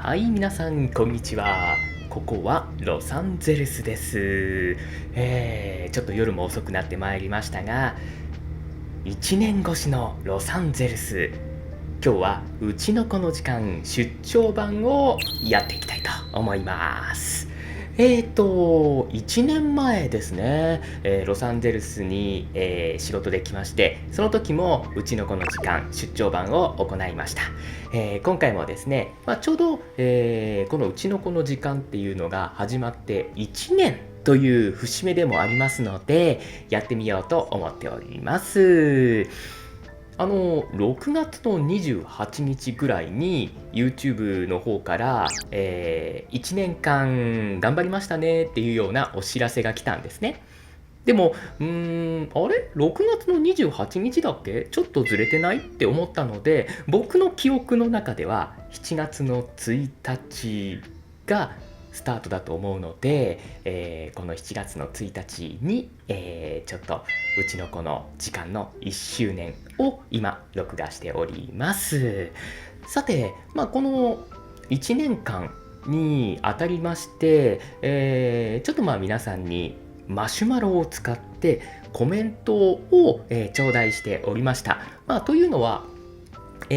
はい、皆さん、こんにちは。ここはロサンゼルスです。ちょっと夜も遅くなってまいりましたが、1年越しのロサンゼルス。今日はうちの子の時間出張版をやっていきたいと思います。1年前ですね、ロサンゼルスに、仕事で来まして、その時もうちの子の時間出張版を行いました。今回もですね、ちょうど、このうちの子の時間っていうのが始まって1年という節目でもありますので、やってみようと思っております。6月の28日ぐらいに YouTube の方から、1年間頑張りましたねっていうようなお知らせが来たんですね。でも、あれ ?6 月の28日だっけちょっとずれてないって思ったので、僕の記憶の中では7月の1日がスタートだと思うので、この7月の1日に、ちょっとうちの子の時間の1周年を今録画しております。さて、この1年間にあたりまして、ちょっと皆さんにマシュマロを使ってコメントを、頂戴しておりました。というのは、こ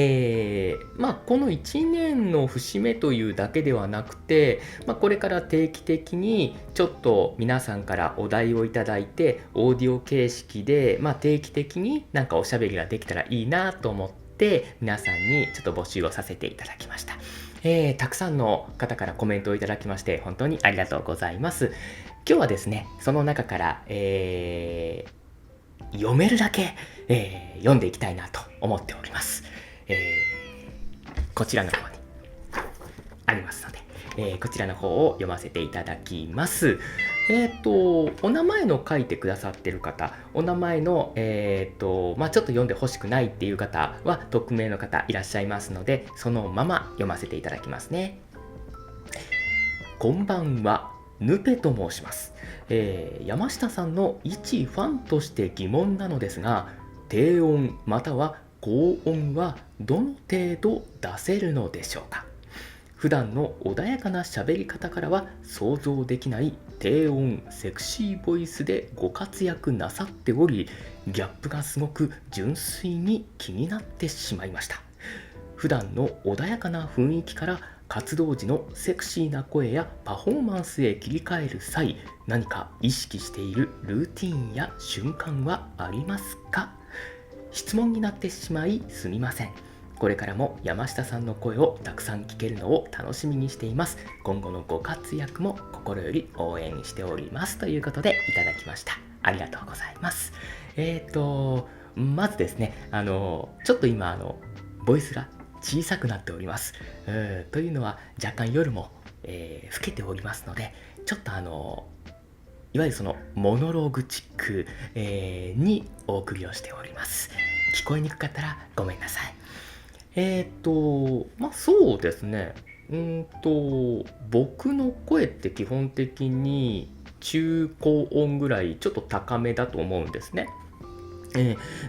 の1年の節目というだけではなくて、これから定期的にちょっと皆さんからお題をいただいて、オーディオ形式で、定期的になんかおしゃべりができたらいいなと思って、皆さんにちょっと募集をさせていただきました。たくさんの方からコメントをいただきまして、本当にありがとうございます。今日はですね、その中から、読めるだけ、読んでいきたいなと思っております。こちらの方にありますので、こちらの方を読ませていただきます。お名前の書いてくださってる方、お名前の、ちょっと読んでほしくないっていう方は、匿名の方いらっしゃいますので、そのまま読ませていただきますね。こんばんは、ヌペと申します。山下さんの一ファンとして疑問なのですが、低音または高音はどの程度出せるのでしょうか。普段の穏やかな喋り方からは想像できない低音セクシーボイスでご活躍なさっており、ギャップがすごく純粋に気になってしまいました。普段の穏やかな雰囲気から活動時のセクシーな声やパフォーマンスへ切り替える際、何か意識しているルーティーンや瞬間はありますか？質問になってしまいすみません。これからも山下さんの声をたくさん聞けるのを楽しみにしています。今後のご活躍も心より応援しております。ということでいただきました。ありがとうございます。まずですね、ちょっと今、ボイスが小さくなっております。というのは、若干夜も、更けておりますので、ちょっといわゆるそのモノローグチック、にお送りをしております。聞こえにくかったらごめんなさい。そうですね。僕の声って基本的に中高音ぐらいちょっと高めだと思うんですね。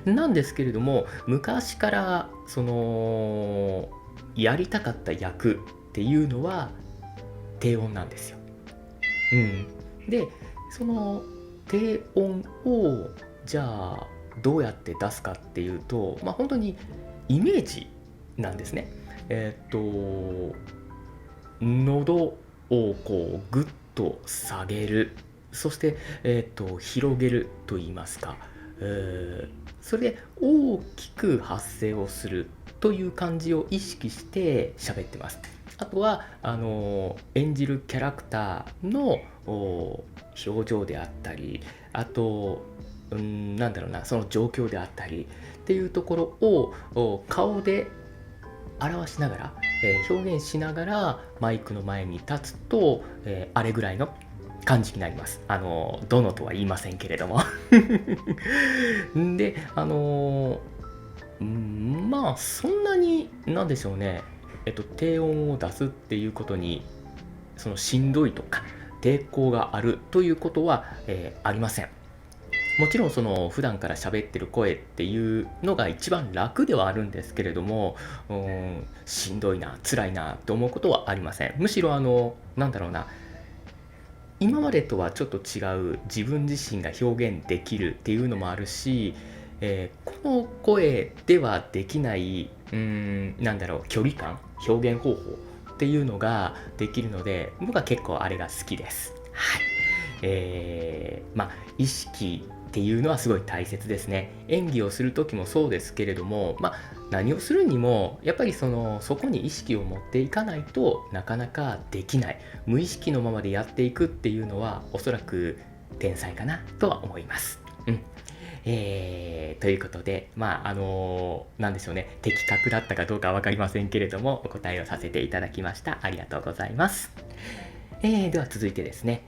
なんですけれども、昔からそのやりたかった役っていうのは低音なんですよ。で、その低音をじゃあどうやって出すかっていうと、本当にイメージなんですね。喉をこうグッと下げる、そして、広げると言いますか、それで大きく発声をするという感じを意識して喋ってます。あとは演じるキャラクターの表情であったり、あとなんだろうな、その状況であったりっていうところを顔で表しながら、表現しながらマイクの前に立つと、あれぐらいの感じになります。どのとは言いませんけれどもで、そんなに、なんでしょうね、低音を出すっていうことに、そのしんどいとか、抵抗があるということは、ありません。もちろんその普段から喋ってる声っていうのが一番楽ではあるんですけれども、しんどいな、辛いなと思うことはありません。むしろなんだろうな、今までとはちょっと違う自分自身が表現できるっていうのもあるし、この声ではできない、なんだろう、距離感、表現方法っていうのができるので、僕は結構あれが好きです。はい。意識っていうのはすごい大切ですね。演技をする時もそうですけれども、何をするにもやっぱりそこに意識を持っていかないとなかなかできない。無意識のままでやっていくっていうのはおそらく天才かなとは思います。ということで、なんでしょうね、的確だったかどうかは分かりませんけれども、お答えをさせていただきました。ありがとうございます。では続いてですね、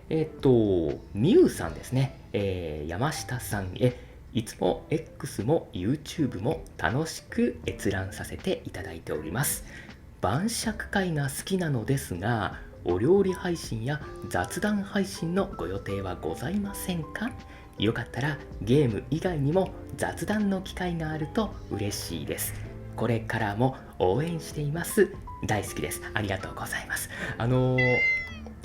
みゆさんですね、山下さんへ、いつも X も YouTube も楽しく閲覧させていただいております。晩酌会が好きなのですが、お料理配信や雑談配信のご予定はございませんか？よかったらゲーム以外にも雑談の機会があると嬉しいです。これからも応援しています。大好きです。ありがとうございます。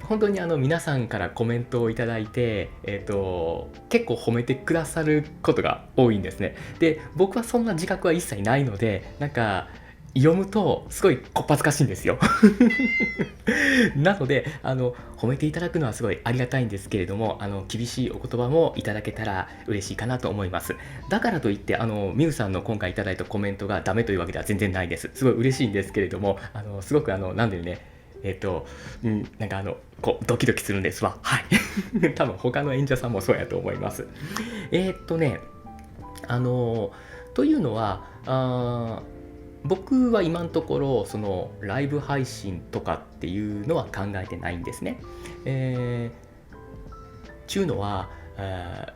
本当に皆さんからコメントをいただいて、結構褒めてくださることが多いんですね。で、僕はそんな自覚は一切ないので、なんか読むとすごいこっぱずかしいんですよ。なので褒めていただくのはすごいありがたいんですけれども、厳しいお言葉もいただけたら嬉しいかなと思います。だからといってみゆさんの今回いただいたコメントがダメというわけでは全然ないです。すごい嬉しいんですけれども、すごくなんでね、なんかこうドキドキするんですわ。はい。多分他の演者さんもそうやと思います。というのは、僕は今のところそのライブ配信とかっていうのは考えてないんですね。ちゅうのは、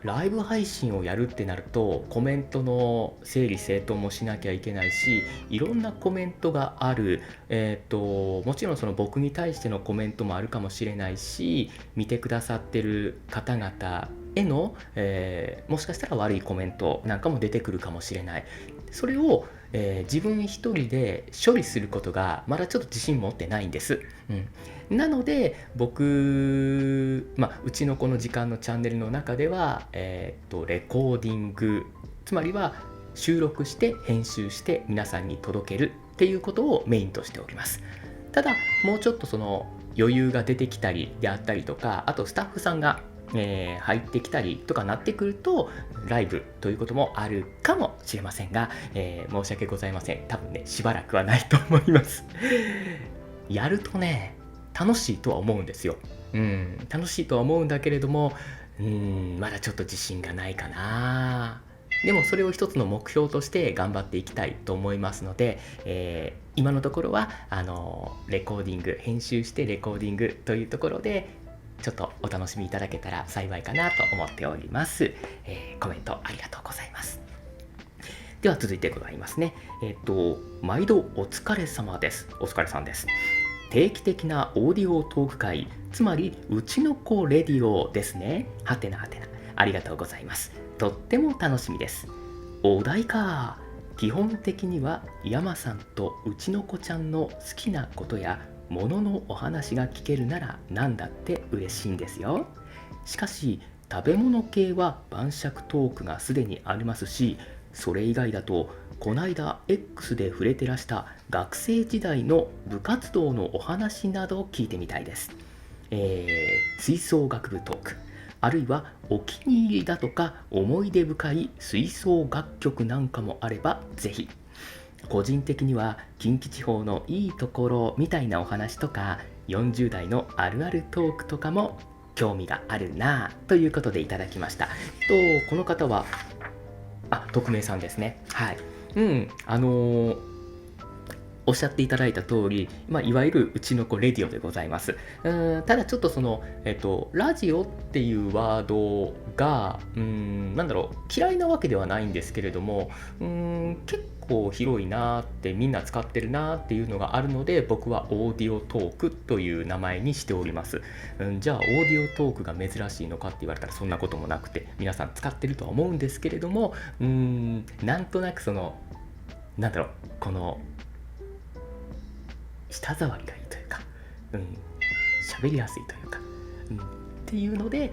ライブ配信をやるってなるとコメントの整理整頓もしなきゃいけないし、いろんなコメントがある。もちろんその僕に対してのコメントもあるかもしれないし、見てくださってる方々への、もしかしたら悪いコメントなんかも出てくるかもしれない。それを、自分一人で処理することがまだちょっと自信持ってないんです。なので僕、うちのこの時間のチャンネルの中では、レコーディング、つまりは収録して編集して皆さんに届けるっていうことをメインとしております。ただもうちょっとその余裕が出てきたりであったりとか、あとスタッフさんが入ってきたりとかなってくるとライブということもあるかもしれませんが、申し訳ございません。多分ね、しばらくはないと思います。やるとね、楽しいとは思うんですよ。楽しいとは思うんだけれども、まだちょっと自信がないかな。でもそれを一つの目標として頑張っていきたいと思いますので、今のところはレコーディング、編集してレコーディングというところでちょっとお楽しみいただけたら幸いかなと思っております。コメントありがとうございます。では続いてございますね。毎度お疲れ様です。お疲れさんです。定期的なオーディオトーク会、つまりうちの子レディオですね。はてなはてな。ありがとうございます。とっても楽しみです。お題か。基本的には山さんとうちの子ちゃんの好きなことやもののお話が聞けるなら何だって嬉しいんですよ。しかし食べ物系は晩酌トークがすでにありますし、それ以外だとこないだ X で触れてらした学生時代の部活動のお話などを聞いてみたいです。吹奏楽部トーク、あるいはお気に入りだとか思い出深い吹奏楽曲なんかもあればぜひ。個人的には近畿地方のいいところみたいなお話とか40代のあるあるトークとかも興味があるなということでいただきました。この方は匿名さんですね。はい。おっしゃっていただいた通り、いわゆるうちの子レディオでございます。ただちょっとその、ラジオっていうワードが、嫌いなわけではないんですけれども、結構広いなってみんな使ってるなっていうのがあるので、僕はオーディオトークという名前にしております。じゃあオーディオトークが珍しいのかって言われたらそんなこともなくて、皆さん使ってるとは思うんですけれども、なんとなくなんだろう、この舌触りがいいというか、喋りやすいというか、っていうので、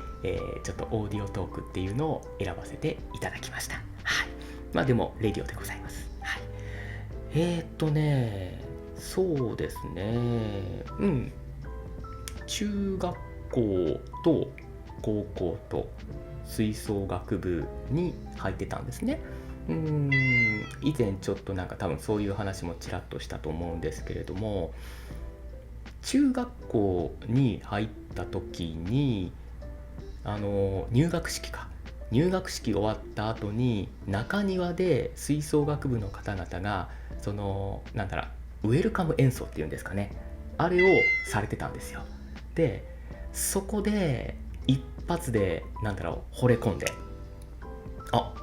ちょっとオーディオトークっていうのを選ばせていただきました。はい。まあでもレディオでございます。はい。そうですね。中学校と高校と吹奏楽部に入ってたんですね。以前ちょっとなんか多分そういう話もちらっとしたと思うんですけれども、中学校に入った時に入学式終わった後に中庭で吹奏楽部の方々がなんだろう、ウェルカム演奏っていうんですかね、あれをされてたんですよ。でそこで一発でなんだろう、惚れ込んで、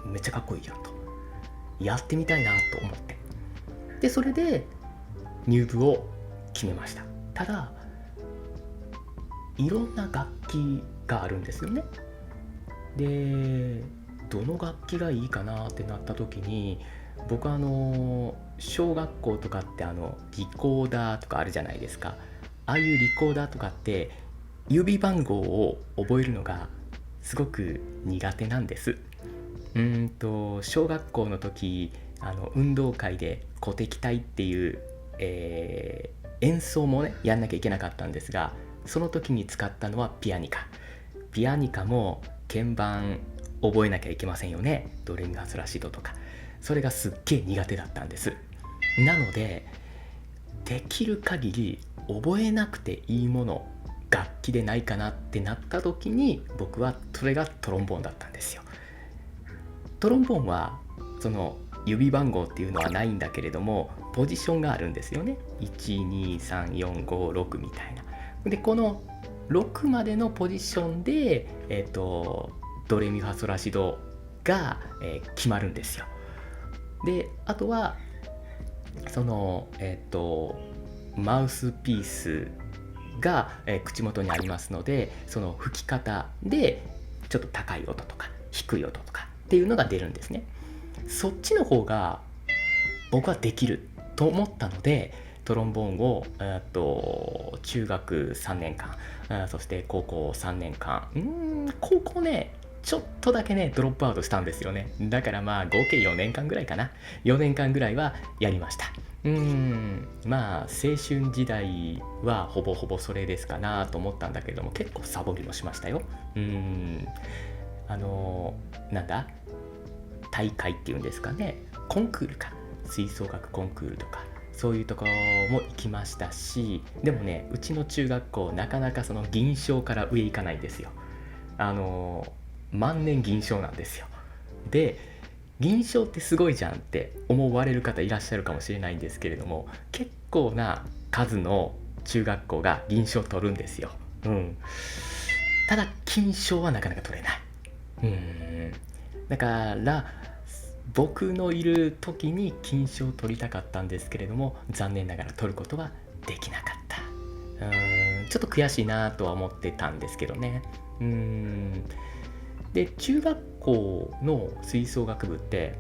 めっちゃかっこいいやんと、やってみたいなと思って、でそれで入部を決めました。ただいろんな楽器があるんですよね。でどの楽器がいいかなってなった時に、僕小学校とかってリコーダーとかあるじゃないですか。ああいうリコーダーとかって指番号を覚えるのがすごく苦手なんです。小学校の時運動会で鼓笛隊っていう、演奏もねやんなきゃいけなかったんですが、その時に使ったのはピアニカも鍵盤覚えなきゃいけませんよね。ドレミファソラシドとか、それがすっげえ苦手だったんです。なのでできる限り覚えなくていいもの、楽器でないかなってなった時に、僕はそれがトロンボーンだったんですよ。トロンボーンは指番号っていうのはないんだけれども、ポジションがあるんですよね。12345 6みたいな。でこの6までのポジションで、ドレミファソラシドが、決まるんですよ。であとはマウスピースが、口元にありますので、その吹き方でちょっと高い音とか低い音とかっていうのが出るんですね。そっちの方が僕はできると思ったので、トロンボーンを中学3年間、そして高校3年間、高校ねちょっとだけねドロップアウトしたんですよね。だからまあ合計4年間ぐらいかな、4年間ぐらいはやりました。まあ青春時代はほぼほぼそれですかなと思ったんだけども、結構サボりもしましたよ。なんだ大会っていうんですかね、コンクールか、吹奏楽コンクールとかそういうところも行きましたし、でもねうちの中学校なかなかその銀賞から上行かないんですよ。万年銀賞なんですよ。で銀賞ってすごいじゃんって思われる方いらっしゃるかもしれないんですけれども、結構な数の中学校が銀賞取るんですよ。ただ金賞はなかなか取れない。だから僕のいる時に金賞を取りたかったんですけれども、残念ながら取ることはできなかった。ちょっと悔しいなとは思ってたんですけどね。で中学校の吹奏楽部って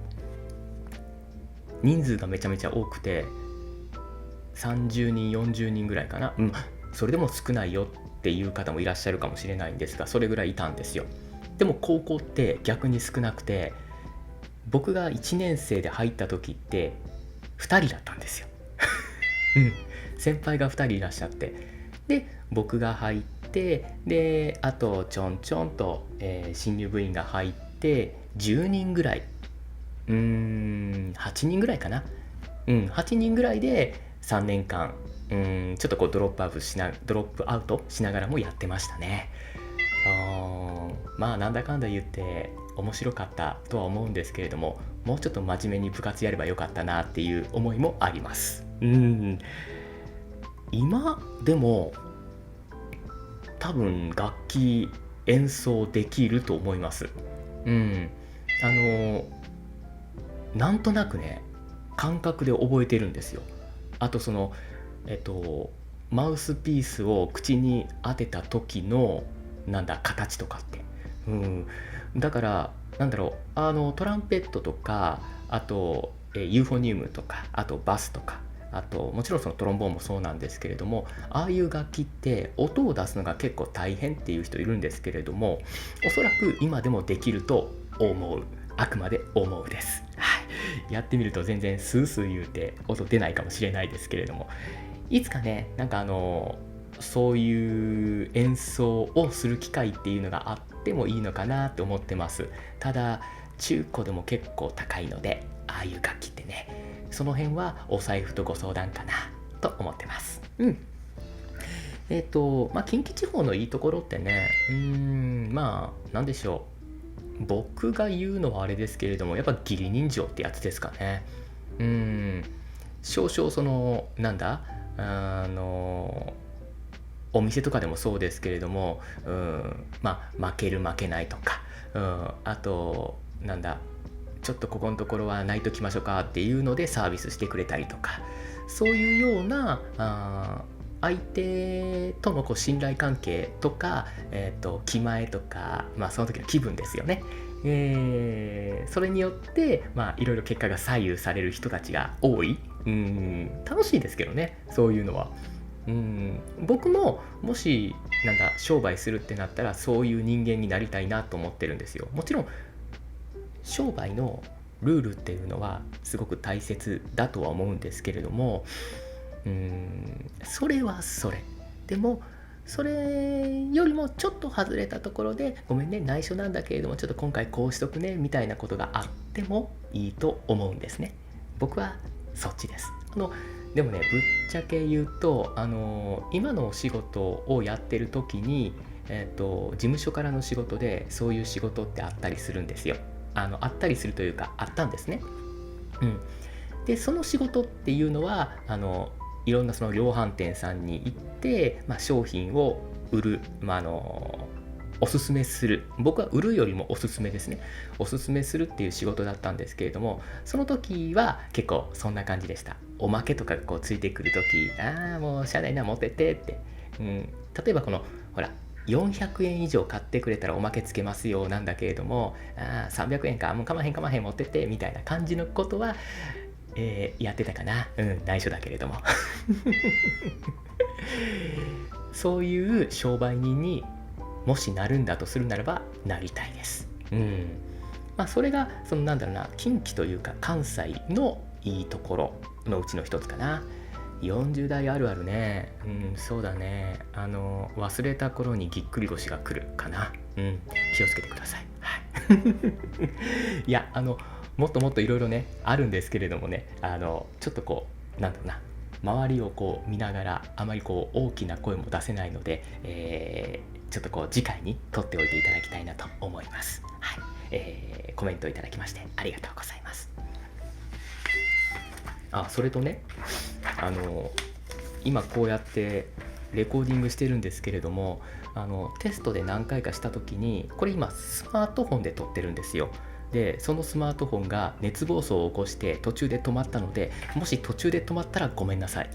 人数がめちゃめちゃ多くて、30人40人ぐらいかな。それでも少ないよっていう方もいらっしゃるかもしれないんですが、それぐらいいたんですよ。でも高校って逆に少なくて、僕が1年生で入った時って2人だったんですよ。先輩が2人いらっしゃって、で僕が入って、であとちょんちょんと、新入部員が入って10人ぐらい、8人ぐらいかな、8人ぐらいで3年間ちょっとこうドロップアウトしながらもやってましたね。まあなんだかんだ言って面白かったとは思うんですけれども、もうちょっと真面目に部活やればよかったなっていう思いもあります。今でも多分楽器演奏できると思います。なんとなくね感覚で覚えてるんですよ。あとマウスピースを口に当てた時の形とかって、だからトランペットとか、あと、ユーフォニウムとか、あとバスとか、あともちろんそのトロンボーンもそうなんですけれども、ああいう楽器って音を出すのが結構大変っていう人いるんですけれども、おそらく今でもできると思う。あくまで思うです。はい。やってみると全然スースー言うて音出ないかもしれないですけれども、いつかね、そういう演奏をする機会っていうのがあってもいいのかなって思ってます。ただ中古でも結構高いので、ああいう楽器ってね、その辺はお財布とご相談かなと思ってます。近畿地方のいいところってね、なんでしょう。僕が言うのはあれですけれども、やっぱ義理人情ってやつですかね。少々お店とかでもそうですけれども、負ける負けないとか、あとちょっとここのところは泣いときましょうかっていうのでサービスしてくれたりとか、そういうような相手との信頼関係とか、気前とか、その時の気分ですよね。それによっていろいろ結果が左右される人たちが多い。楽しいですけどね、そういうのは。僕ももし商売するってなったら、そういう人間になりたいなと思ってるんですよ。もちろん商売のルールっていうのはすごく大切だとは思うんですけれども、それはそれでも、それよりもちょっと外れたところで、ごめんね、内緒なんだけれどもちょっと今回こうしとくねみたいなことがあってもいいと思うんですね。僕はそっちです。でもね、ぶっちゃけ言うと、今のお仕事をやってる時に、事務所からの仕事でそういう仕事ってあったりするんですよ。あったりするというか、あったんですね。でその仕事っていうのはいろんなその量販店さんに行って、商品を売る、おすすめする、僕は売るよりもおすすめですね、おすすめするっていう仕事だったんですけれども、その時は結構そんな感じでした。おまけとかがついてくる時、もうしゃあないな、持ってってって、例えばほら400円以上買ってくれたらおまけつけますよなんだけれども、300円か、もうかまへん持ってってみたいな感じのことは、やってたかな。内緒だけれどもそういう商売人にもしなるんだとするならばなりたいです。それが近畿というか関西のいいところのうちの一つかな。40代あるあるね。そうだね。忘れた頃にぎっくり腰が来るかな。気をつけてください。はい。いや、もっともっといろいろね、あるんですけれどもね、ちょっと周りを見ながら、あまり大きな声も出せないので、ちょっと次回に取っておいていただきたいなと思います。はい。コメントいただきましてありがとうございます。それとね、今こうやってレコーディングしてるんですけれども、テストで何回かした時に、これ今スマートフォンで撮ってるんですよ。でそのスマートフォンが熱暴走を起こして途中で止まったので、もし途中で止まったらごめんなさい。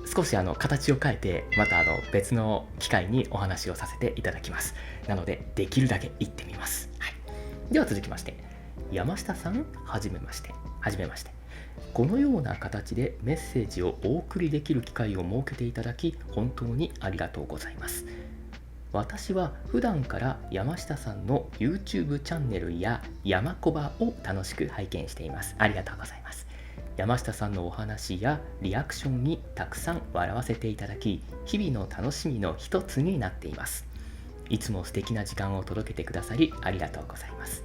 少し形を変えて、また別の機会にお話をさせていただきます。なのでできるだけ行ってみます。はい、では続きまして、山下さん、はじめまして。このような形でメッセージをお送りできる機会を設けていただき本当にありがとうございます。私は普段から山下さんの YouTube チャンネルや山コバを楽しく拝見しています。ありがとうございます。山下さんのお話やリアクションにたくさん笑わせていただき、日々の楽しみの一つになっています。いつも素敵な時間を届けてくださりありがとうございます。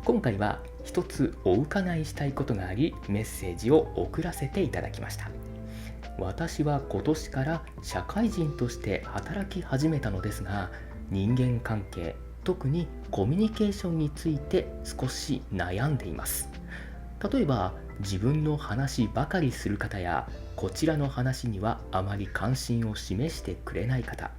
今回は一つお伺いしたいことがあり、メッセージを送らせていただきました。私は今年から社会人として働き始めたのですが、人間関係、特にコミュニケーションについて少し悩んでいます。例えば自分の話ばかりする方や、こちらの話にはあまり関心を示してくれない方、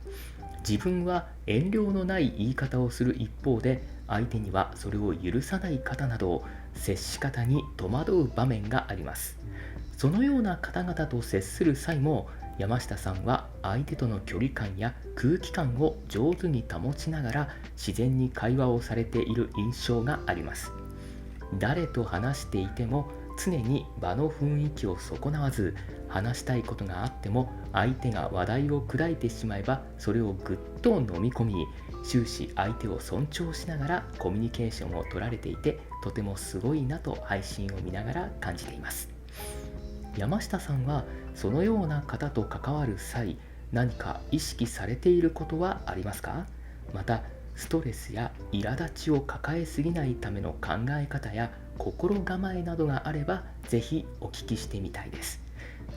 自分は遠慮のない言い方をする一方で相手にはそれを許さない方など、接し方に戸惑う場面があります。そのような方々と接する際も、山下さんは相手との距離感や空気感を上手に保ちながら自然に会話をされている印象があります。誰と話していても常に場の雰囲気を損なわず、話したいことがあっても相手が話題を砕いてしまえばそれをぐっと飲み込み、終始相手を尊重しながらコミュニケーションを取られていて、とてもすごいなと配信を見ながら感じています。山下さんはそのような方と関わる際、何か意識されていることはありますか？また、ストレスや苛立ちを抱えすぎないための考え方や心構えなどがあれば、ぜひお聞きしてみたいです。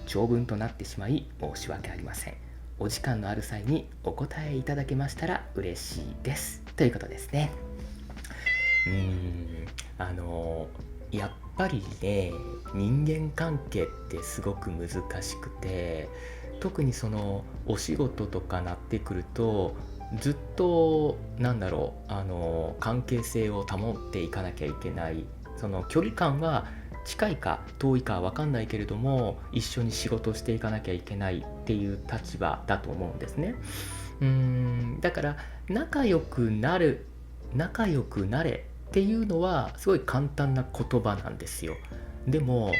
長文となってしまい申し訳ありません。お時間のある際にお答えいただけましたら嬉しいです。ということですね。やっぱりね、人間関係ってすごく難しくて、特にそのお仕事とかなってくると、ずっと関係性を保っていかなきゃいけない。その距離感は近いか遠いかは分かんないけれども、一緒に仕事していかなきゃいけないっていう立場だと思うんですね。だから仲良くなれっていうのはすごい簡単な言葉なんですよ。でも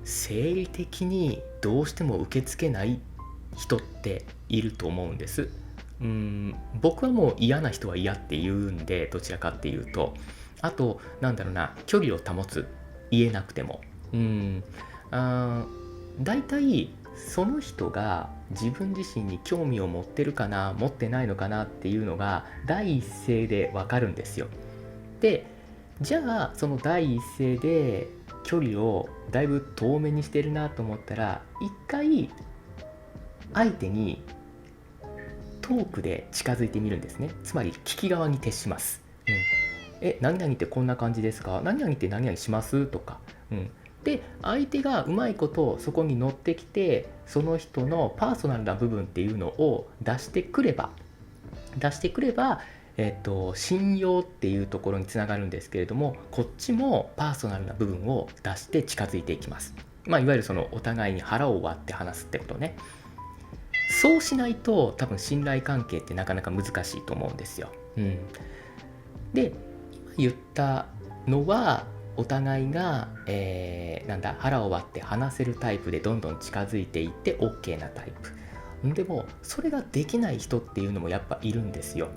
生理的にどうしても受け付けない人っていると思うんです。僕はもう嫌な人は嫌って言うんで、どちらかっていうと、あと距離を保つ、言えなくてもだいたいその人が自分自身に興味を持ってるかな持ってないのかなっていうのが第一声でわかるんですよ。で、じゃあその第一声で距離をだいぶ遠めにしてるなと思ったら、一回相手にトークで近づいてみるんですね。つまり聞き側に徹します。何々ってこんな感じですか？何々って何々します？とか。で、相手がうまいことそこに乗ってきて、その人のパーソナルな部分っていうのを出してくれば、信用っていうところにつながるんですけれども、こっちもパーソナルな部分を出して近づいていきます。いわゆるそのお互いに腹を割って話すってことね。そうしないと多分信頼関係ってなかなか難しいと思うんですよ。で、今言ったのはお互いが、腹を割って話せるタイプでどんどん近づいていって OK なタイプ。でもそれができない人っていうのもやっぱいるんですよ。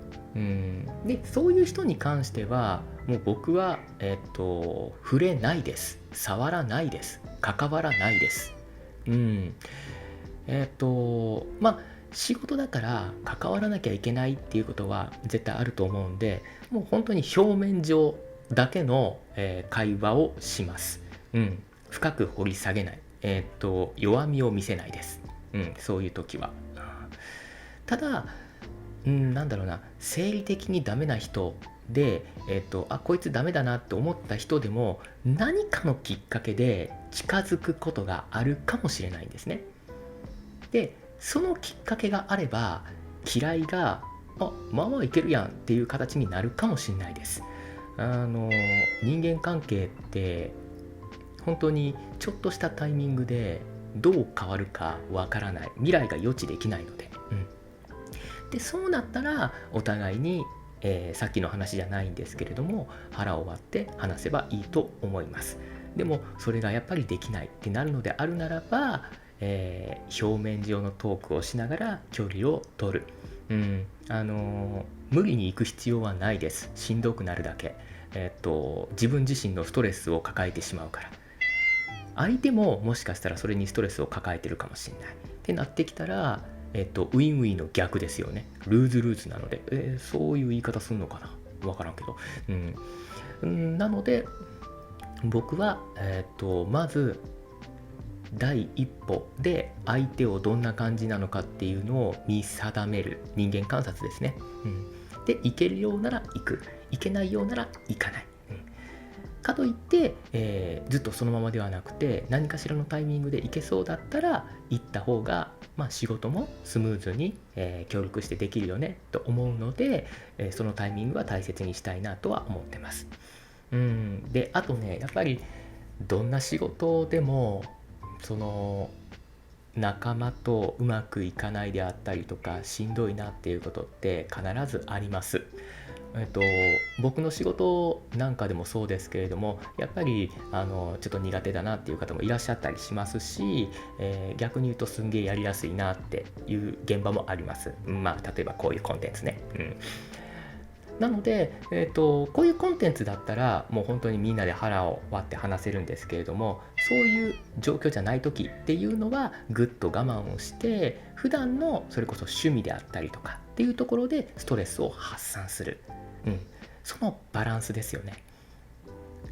で、そういう人に関してはもう僕は、触れないです。触らないです。関わらないです。仕事だから関わらなきゃいけないっていうことは絶対あると思うんで、もう本当に表面上だけの、会話をします。深く掘り下げない。弱みを見せないです。そういう時は。ただ、生理的にダメな人で、こいつダメだなって思った人でも何かのきっかけで近づくことがあるかもしれないんですね。で、そのきっかけがあれば、嫌いがまあまあいけるやんっていう形になるかもしれないです。人間関係って本当にちょっとしたタイミングでどう変わるかわからない、未来が予知できないので、でそうなったらお互いに、さっきの話じゃないんですけれども、腹を割って話せばいいと思います。でもそれがやっぱりできないってなるのであるならば、表面上のトークをしながら距離を取る。無理に行く必要はないです。しんどくなるだけ。自分自身のストレスを抱えてしまうから。相手ももしかしたらそれにストレスを抱えてるかもしれないってなってきたら、ウィンウィンの逆ですよね。ルーズルーズなので、そういう言い方するのかな、わからんけど、なので僕は、まず第一歩で相手をどんな感じなのかっていうのを見定める人間観察ですね。で、行けるようなら行く、行けないようなら行かない。かといって、ずっとそのままではなくて、何かしらのタイミングで行けそうだったら行った方が、仕事もスムーズに、協力してできるよねと思うので、そのタイミングは大切にしたいなとは思ってます。であとね、やっぱりどんな仕事でもその仲間とうまくいかないであったりとか、しんどいなっていうことって必ずあります。えっと、僕の仕事なんかでもそうですけれども、やっぱりちょっと苦手だなっていう方もいらっしゃったりしますし、逆に言うとすんげえやりやすいなっていう現場もあります。まあ例えばこういうコンテンツね。なので、こういうコンテンツだったらもう本当にみんなで腹を割って話せるんですけれども、そういう状況じゃない時っていうのはぐっと我慢をして、普段のそれこそ趣味であったりとかっていうところでストレスを発散する、そのバランスですよね。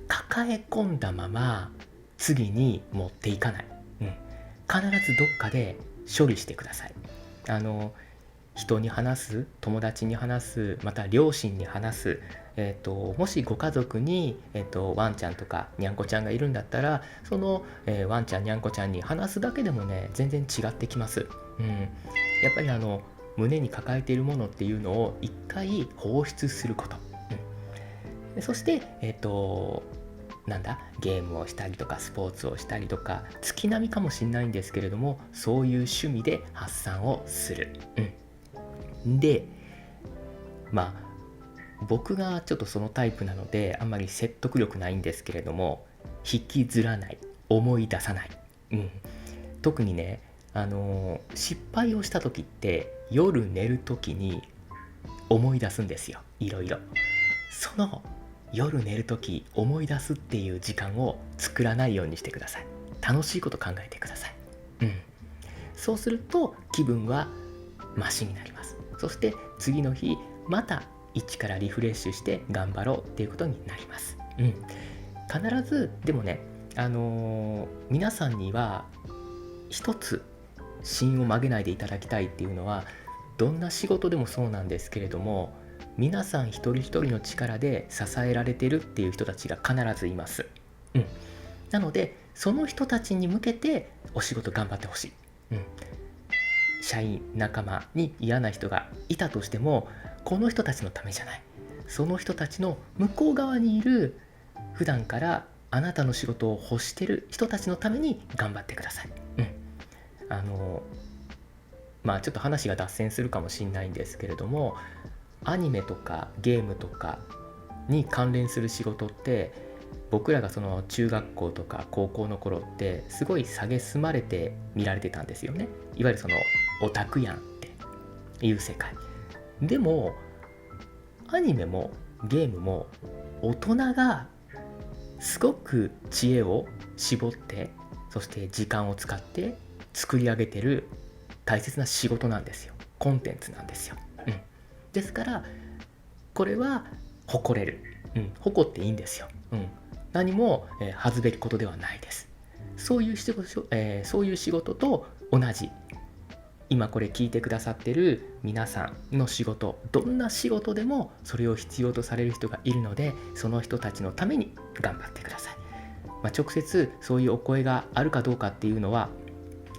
抱え込んだまま次に持っていかない、必ずどっかで処理してください。人に話す、友達に話す、また両親に話す、もしご家族に、ワンちゃんとかにゃんこちゃんがいるんだったら、その、ワンちゃんにゃんこちゃんに話すだけでもね、全然違ってきます。やっぱり胸に抱えているものっていうのを一回放出すること、そしてゲームをしたりとかスポーツをしたりとか、月並みかもしれないんですけれども、そういう趣味で発散をする、で僕がちょっとそのタイプなのであんまり説得力ないんですけれども、引きずらない、思い出さない、特にね、失敗をした時って夜寝る時に思い出すんですよ、いろいろ。その夜寝る時思い出すっていう時間を作らないようにしてください。楽しいこと考えてください。そうすると気分はマシになります。そして次の日また一からリフレッシュして頑張ろうっていうことになります。必ずでもね、皆さんには一つ芯を曲げないでいただきたいっていうのは、どんな仕事でもそうなんですけれども、皆さん一人一人の力で支えられてるっていう人たちが必ずいます。なのでその人たちに向けてお仕事頑張ってほしい。社員仲間に嫌な人がいたとしても、この人たちのためじゃない、その人たちの向こう側にいる、普段からあなたの仕事を欲してる人たちのために頑張ってください。ちょっと話が脱線するかもしれないんですけれども、アニメとかゲームとかに関連する仕事って、僕らがその中学校とか高校の頃ってすごい蔑まれて見られてたんですよね。いわゆるそのオタクやんっていう世界でも、アニメもゲームも大人がすごく知恵を絞って、そして時間を使って作り上げてる大切な仕事なんですよ。コンテンツなんですよ。ですからこれは誇れる、誇っていいんですよ。何も、恥ずべきことではないです。そういう仕事と同じ、今これ聞いてくださってる皆さんの仕事、どんな仕事でもそれを必要とされる人がいるので、その人たちのために頑張ってください。直接そういうお声があるかどうかっていうのは、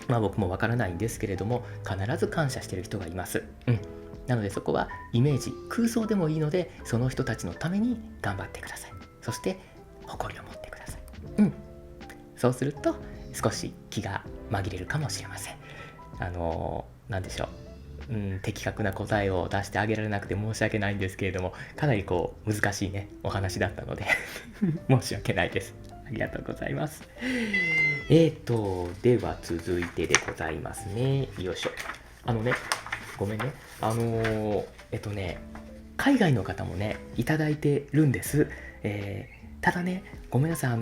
僕もわからないんですけれども、必ず感謝してる人がいます。なのでそこはイメージ、空想でもいいので、その人たちのために頑張ってください。そして誇りを持ってください。そうすると少し気が紛れるかもしれません。なんでしょう、的確な答えを出してあげられなくて申し訳ないんですけれども、かなり難しいねお話だったので申し訳ないです。ありがとうございます。では続いてでございますね。よいしょ。ごめんね。海外の方もねいただいてるんです。ただね、ごめんなさい、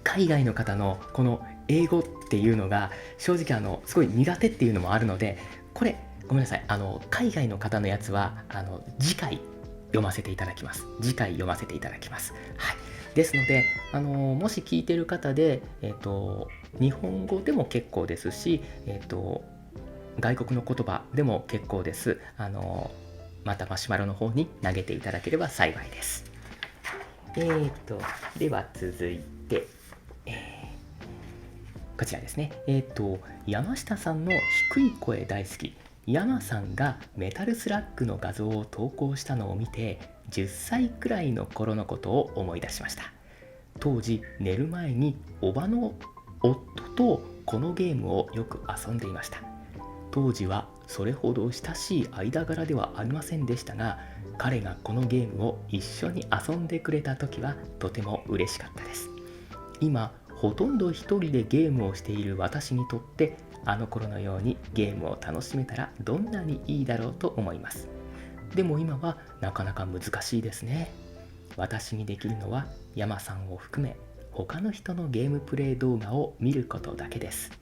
海外の方のこの英語っていうのが正直すごい苦手っていうのもあるので、これごめんなさい、海外の方のやつは次回読ませていただきます。はい。ですのでもし聞いてる方で日本語でも結構ですし、外国の言葉でも結構です。またマシュマロの方に投げていただければ幸いです。では続いて、こちらですね。山下さんの低い声大好き。山さんがメタルスラッグの画像を投稿したのを見て、10歳くらいの頃のことを思い出しました。当時寝る前におばの夫とこのゲームをよく遊んでいました。当時はそれほど親しい間柄ではありませんでしたが、彼がこのゲームを一緒に遊んでくれた時はとても嬉しかったです。今ほとんど一人でゲームをしている私にとって、あの頃のようにゲームを楽しめたらどんなにいいだろうと思います。でも今はなかなか難しいですね。私にできるのは山さんを含め他の人のゲームプレイ動画を見ることだけです。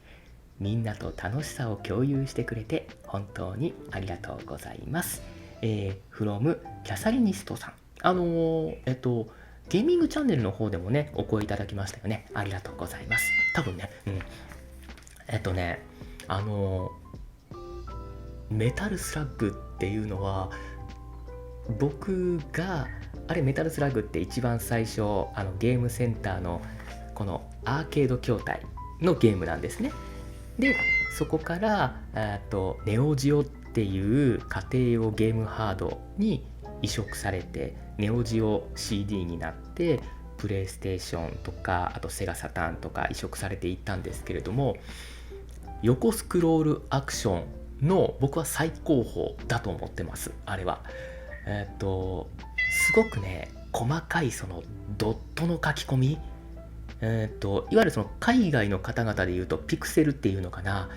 みんなと楽しさを共有してくれて本当にありがとうございます。from キャサリニストさん。ゲーミングチャンネルの方でもね、お声いただきましたよね。ありがとうございます。多分ね、メタルスラッグっていうのは、僕が、メタルスラッグって一番最初、ゲームセンターのこのアーケード筐体のゲームなんですね。で、そこからネオジオっていう家庭用ゲームハードに移植されて、ネオジオ CD になってプレイステーションとか、あとセガサターンとか移植されていったんですけれども、横スクロールアクションの僕は最高峰だと思ってます。あれはすごくね、細かいそのドットの書き込み、いわゆるその海外の方々で言うとピクセルっていうのかな、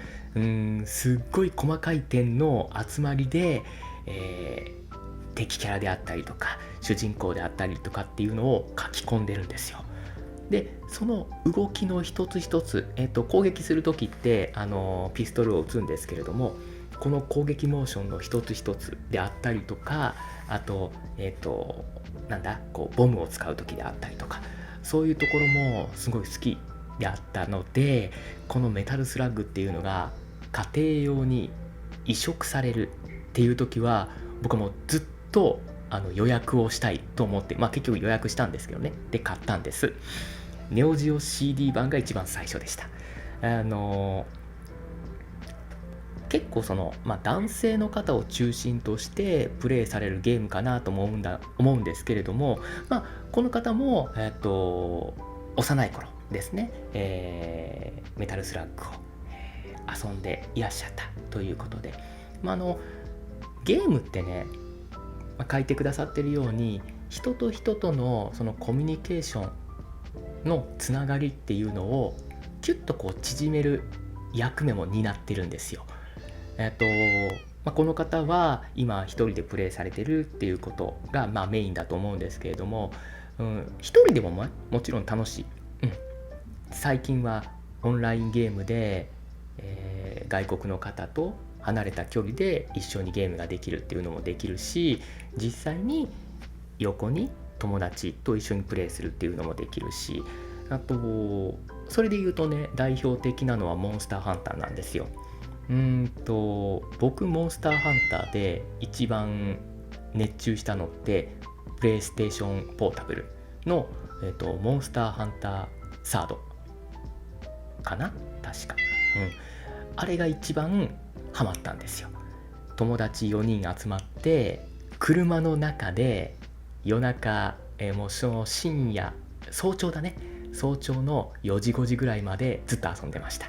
すっごい細かい点の集まりで、敵キャラであったりとか主人公であったりとかっていうのを書き込んでるんですよ。で、その動きの一つ一つ、攻撃する時ってピストルを撃つんですけれども、この攻撃モーションの一つ一つであったりとか、あとボムを使う時であったりとか、そういうところもすごい好きであったので、このメタルスラッグっていうのが家庭用に移植されるっていう時は、僕はもうずっと予約をしたいと思って、結局予約したんですけどね。で、買ったんです。ネオジオ CD 版が一番最初でした。結構男性の方を中心としてプレイされるゲームかなと思うんですけれども、この方も、幼い頃ですね、メタルスラッグを、遊んでいらっしゃったということで、ゲームってね、書いてくださってるように、人と人とのそのコミュニケーションのつながりっていうのをキュッと縮める役目も担ってるんですよ。この方は今一人でプレイされてるっていうことがメインだと思うんですけれども、一人でももちろん楽しい、最近はオンラインゲームで、外国の方と離れた距離で一緒にゲームができるっていうのもできるし、実際に横に友達と一緒にプレイするっていうのもできるし、あとそれで言うとね、代表的なのはモンスターハンターなんですよ。僕モンスターハンターで一番熱中したのって、プレイステーションポータブルの、モンスターハンターサードかな、確か、あれが一番ハマったんですよ。友達4人集まって車の中で夜中、もうその深夜、早朝の4時5時ぐらいまでずっと遊んでました。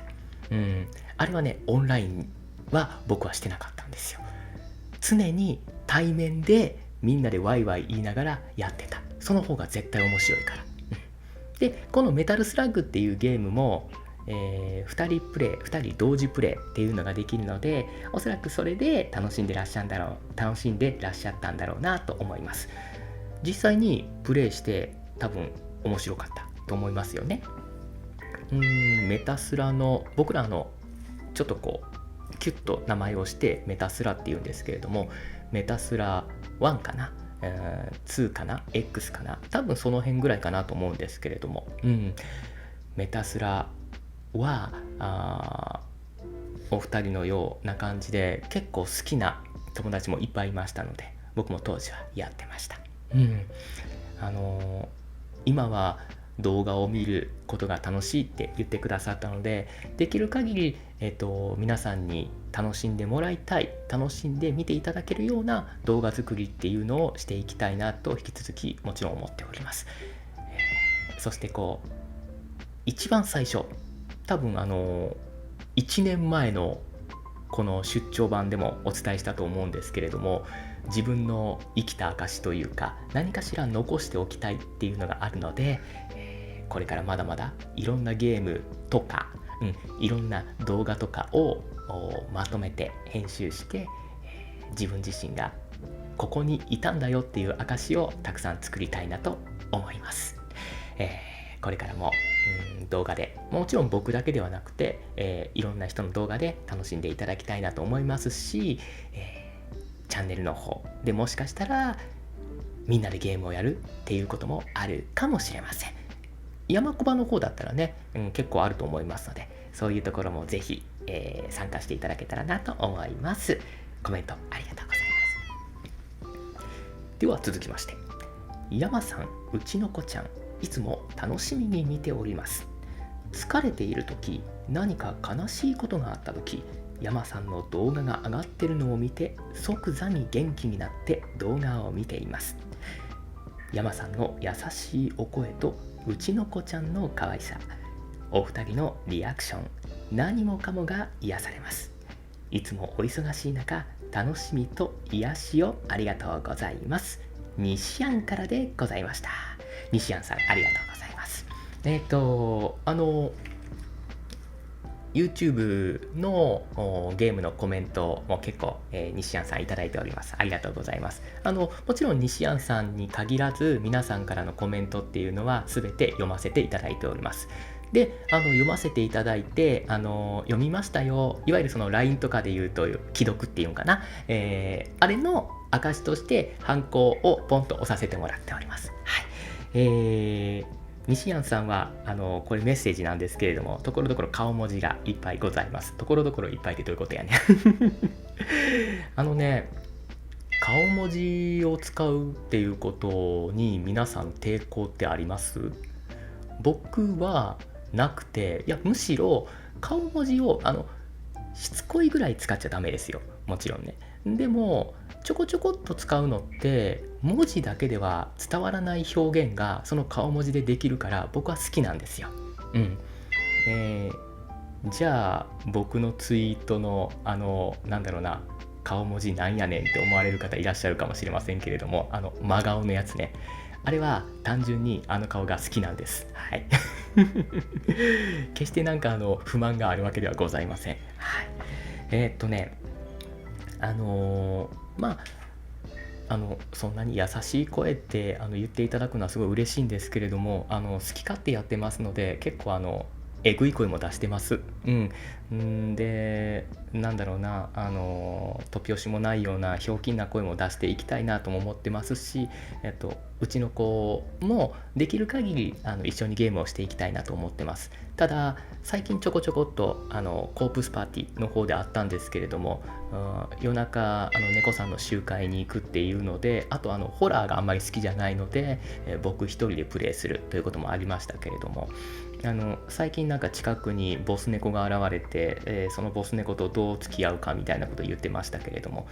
あれはね、オンラインは僕はしてなかったんですよ。常に対面でみんなでワイワイ言いながらやってた。その方が絶対面白いから。で、このメタルスラッグっていうゲームも、2人同時プレイっていうのができるので、おそらくそれで楽しんでらっしゃったんだろうなと思います。実際にプレイして多分面白かったと思いますよね。メタスラの、僕らちょっとキュッと名前をしてメタスラっていうんですけれども、メタスラ1かな、2かな、 X かな、多分その辺ぐらいかなと思うんですけれども、メタスラはお二人のような感じで結構好きな友達もいっぱいいましたので、僕も当時はやってました。今は動画を見ることが楽しいって言ってくださったので、できる限り、皆さんに楽しんでもらいたい、楽しんで見ていただけるような動画作りっていうのをしていきたいなと引き続きもちろん思っております。そして一番最初、多分1年前のこの出張版でもお伝えしたと思うんですけれども、自分の生きた証というか何かしら残しておきたいっていうのがあるので、これからまだまだいろんなゲームとか、いろんな動画とかをまとめて編集して、自分自身がここにいたんだよっていう証をたくさん作りたいなと思います。これからも動画でもちろん僕だけではなくて、いろんな人の動画で楽しんでいただきたいなと思いますし、チャンネルの方でもしかしたらみんなでゲームをやるっていうこともあるかもしれません。山小場の方だったらね、結構あると思いますので、そういうところもぜひ、参加していただけたらなと思います。コメントありがとうございます。では続きまして、山さん、うちの子ちゃん、いつも楽しみに見ております。疲れている時、何か悲しいことがあった時、山さんの動画が上がってるのを見て即座に元気になって動画を見ています。山さんの優しいお声とうちの子ちゃんの可愛さ、お二人のリアクション、何もかもが癒されます。いつもお忙しい中、楽しみと癒しをありがとうございます。西安からでございました。西安さん、ありがとうございます。YouTube のゲームのコメントも結構、西安さんいただいております。ありがとうございます。もちろん西安さんに限らず皆さんからのコメントっていうのは全て読ませていただいております。で、読ませていただいて、読みましたよ、いわゆるその LINE とかで言うと既読っていうのかな、あれの証としてハンコをポンと押させてもらっております。はい。西安さんはこれメッセージなんですけれども、ところどころ顔文字がいっぱいございます。ところどころいっぱいってどういうことやね顔文字を使うっていうことに皆さん抵抗ってあります？僕はなくて、いやむしろ顔文字をしつこいぐらい使っちゃダメですよ、もちろんね。でもちょこちょこっと使うのって文字だけでは伝わらない表現がその顔文字でできるから僕は好きなんですよ。じゃあ僕のツイートのなんだろうな、顔文字なんやねんって思われる方いらっしゃるかもしれませんけれども、真顔のやつね、あれは単純に顔が好きなんです。はい。決してなんか不満があるわけではございません。はい。まあそんなに優しい声って言っていただくのはすごい嬉しいんですけれども、好き勝手やってますので結構えぐい声も出してます。で、なんだろうな、突拍子もないようなひょうきんな声も出していきたいなとも思ってますし、うちの子もできる限り一緒にゲームをしていきたいなと思ってます。ただ最近ちょこちょこっとコープスパーティーの方であったんですけれども、夜中猫さんの集会に行くっていうので、あとホラーがあんまり好きじゃないので、僕一人でプレイするということもありましたけれども、最近なんか近くにボス猫が現れて、そのボス猫とどう付き合うかみたいなことを言ってましたけれども、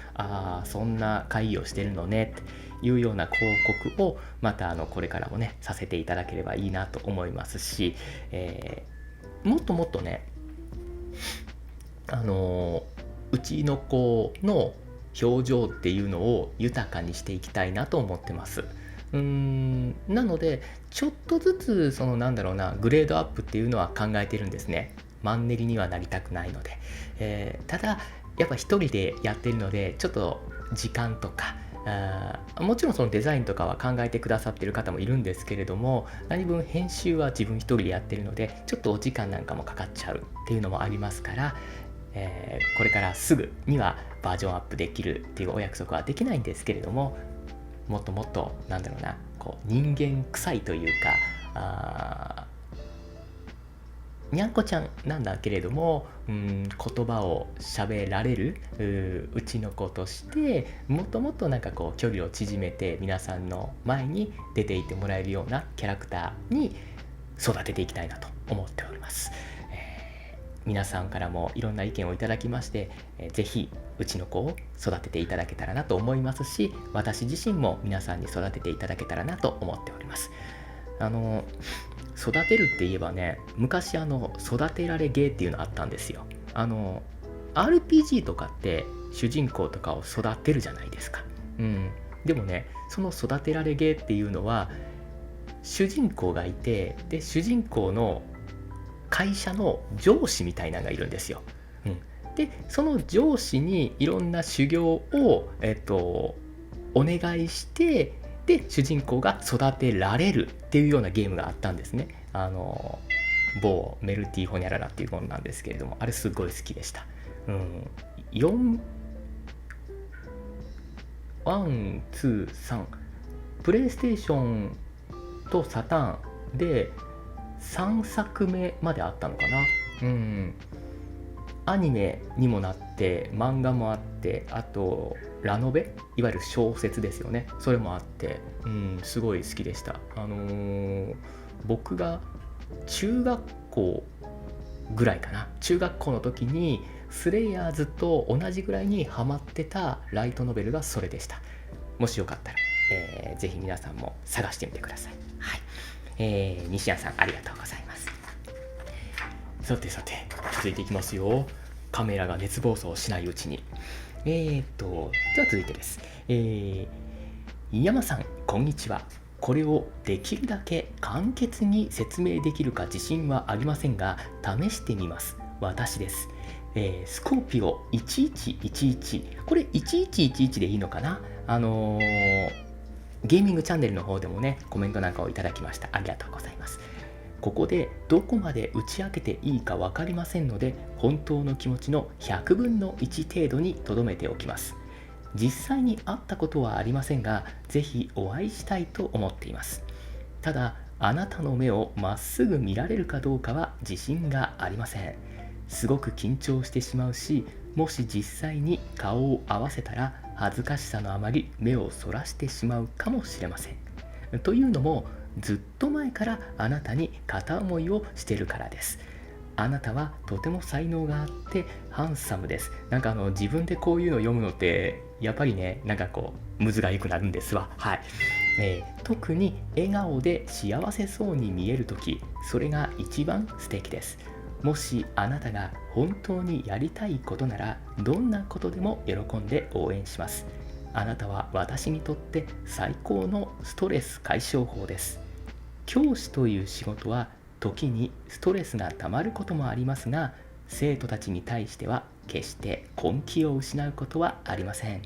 そんな会議をしてるのねっていうような広告をまたこれからもねさせていただければいいなと思いますし、もっともっとねうちの子の表情っていうのを豊かにしていきたいなと思ってます。なのでちょっとずつなんだろうな、グレードアップっていうのは考えてるんですね。マンネリにはなりたくないので、ただやっぱ一人でやってるのでちょっと時間とかもちろんそのデザインとかは考えてくださってる方もいるんですけれども、何分編集は自分一人でやってるのでちょっとお時間なんかもかかっちゃうっていうのもありますから、これからすぐにはバージョンアップできるっていうお約束はできないんですけれども、もっともっとなんだろうな、人間臭いというか、にゃんこちゃんなんだけれども、言葉を喋られるうちの子として、もっともっとなんか距離を縮めて皆さんの前に出ていてもらえるようなキャラクターに育てていきたいなと思っております。皆さんからもいろんな意見をいただきまして、ぜひうちの子を育てていただけたらなと思いますし、私自身も皆さんに育てていただけたらなと思っております。育てるって言えばね、昔育てられゲーっていうのあったんですよ。RPG とかって主人公とかを育てるじゃないですか。でもね、その育てられゲーっていうのは主人公がいて、で主人公の会社の上司みたいなのがいるんですよ。でその上司にいろんな修行を、お願いして、で主人公が育てられるっていうようなゲームがあったんですね。某メルティホニャララっていうものなんですけれども、あれすごい好きでした。1、2、3プレイステーションとサターンで3作目まであったのかな。アニメにもなって漫画もあって、あとラノベ、いわゆる小説ですよね、それもあって、すごい好きでした。僕が中学校ぐらいかな、中学校の時にスレイヤーズと同じぐらいにハマってたライトノベルがそれでした。もしよかったら、ぜひ皆さんも探してみてください。はい、西谷さんありがとうございます。さて続いていきますよ。カメラが熱暴走しないうちに。では続いてです。山さんこんにちは。これをできるだけ簡潔に説明できるか自信はありませんが、試してみます。私です。スコーピオ1111、これ1111でいいのかな。ゲーミングチャンネルの方でもね、コメントなんかをいただきました。ありがとうございます。ここでどこまで打ち明けていいか分かりませんので、本当の気持ちの100分の1程度に留めておきます。実際に会ったことはありませんが、ぜひお会いしたいと思っています。ただ、あなたの目をまっすぐ見られるかどうかは自信がありません。すごく緊張してしまうし、もし実際に顔を合わせたら恥ずかしさのあまり目をそらしてしまうかもしれません。というのも、ずっと前からあなたに片思いをしてるからです。あなたはとても才能があってハンサムです。なんか自分でこういうのを読むのってやっぱりね、なんかこうむずがゆくなるんですわ。はい。特に笑顔で幸せそうに見えるとき、それが一番素敵です。もしあなたが本当にやりたいことなら、どんなことでも喜んで応援します。あなたは私にとって最高のストレス解消法です。教師という仕事は時にストレスがたまることもありますが、生徒たちに対しては決して根気を失うことはありません。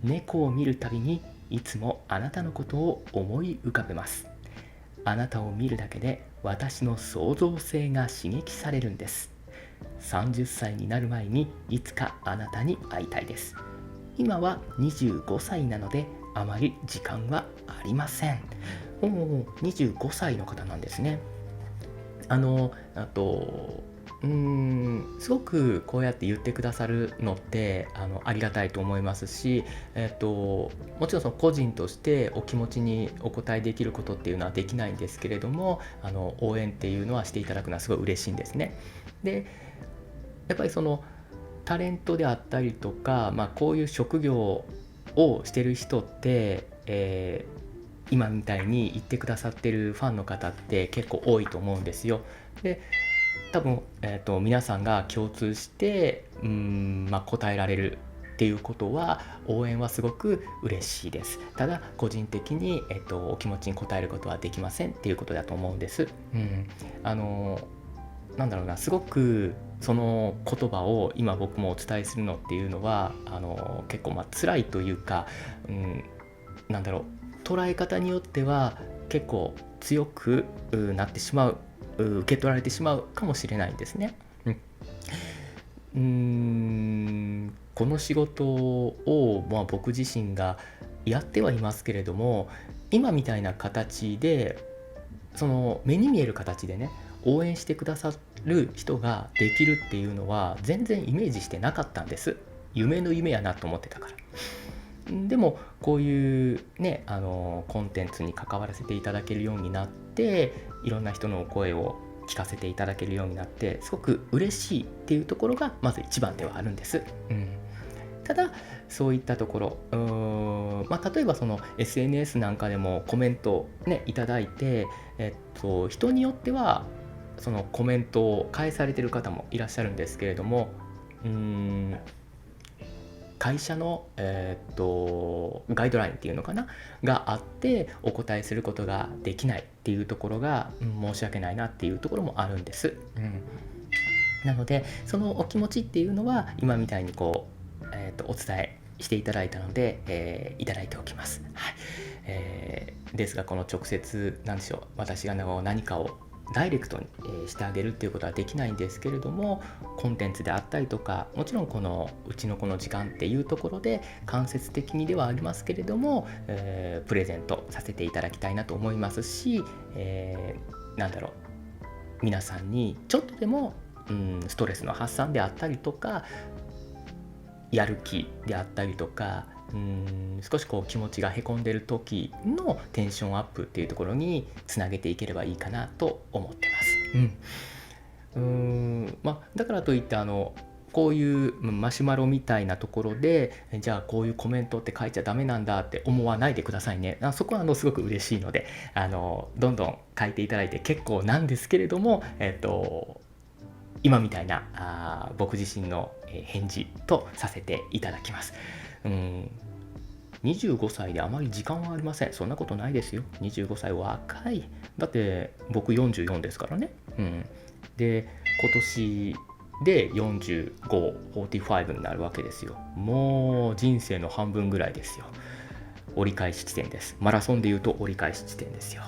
猫を見るたびにいつもあなたのことを思い浮かべます。あなたを見るだけで私の創造性が刺激されるんです。30歳になる前にいつかあなたに会いたいです。今は25歳なのであまり時間はありません。25歳の方なんですね。すごくこうやって言ってくださるのってありがたいと思いますし、もちろんその個人としてお気持ちにお答えできることっていうのはできないんですけれども、応援っていうのはしていただくのはすごい嬉しいんですね。で、やっぱりそのタレントであったりとか、こういう職業をしてる人って、今みたいに言ってくださってるファンの方って結構多いと思うんですよ。で、多分、皆さんが共通して答えられるっていうことは、応援はすごく嬉しいです。ただ個人的に、お気持ちに応えることはできませんっていうことだと思うんです。なんだろうな、すごくその言葉を今僕もお伝えするのっていうのは結構辛いというか、なんだろう、捉え方によっては結構強くなってしまう、受け取られてしまうかもしれないんですね。この仕事を、僕自身がやってはいますけれども、今みたいな形でその目に見える形でね、応援してくださる人ができるっていうのは全然イメージしてなかったんです。夢の夢やなと思ってたから。でもこういうねコンテンツに関わらせていただけるようになって、いろんな人の声を聞かせていただけるようになってすごく嬉しいっていうところがまず一番ではあるんです。ただそういったところ、例えばその SNS なんかでもコメントをねいただいて、人によってはそのコメントを返されてる方もいらっしゃるんですけれども、会社の、ガイドラインっていうのかながあってお答えすることができないっていうところが、申し訳ないなっていうところもあるんです。なのでそのお気持ちっていうのは今みたいにこう、お伝えしていただいたので、いただいておきます。ですがこの直接なんでしょう、私が何かをダイレクトにしてあげるっていうことはできないんですけれども、コンテンツであったりとか、もちろんこのうちのこの時間っていうところで間接的にではありますけれども、プレゼントさせていただきたいなと思いますし、皆さんにちょっとでも、ストレスの発散であったりとか、やる気であったりとか、少しこう気持ちがへこんでる時のテンションアップっていうところにつなげていければいいかなと思ってます。だからといってこういうマシュマロみたいなところでじゃあこういうコメントって書いちゃダメなんだって思わないでくださいね。そこはすごく嬉しいのでどんどん書いていただいて結構なんですけれども、今みたいな僕自身の返事とさせていただきます。25歳であまり時間はありません。そんなことないですよ。25歳若い。だって僕44ですからね。で今年で45、45になるわけですよ。もう人生の半分ぐらいですよ。折り返し地点です。マラソンでいうと折り返し地点ですよ。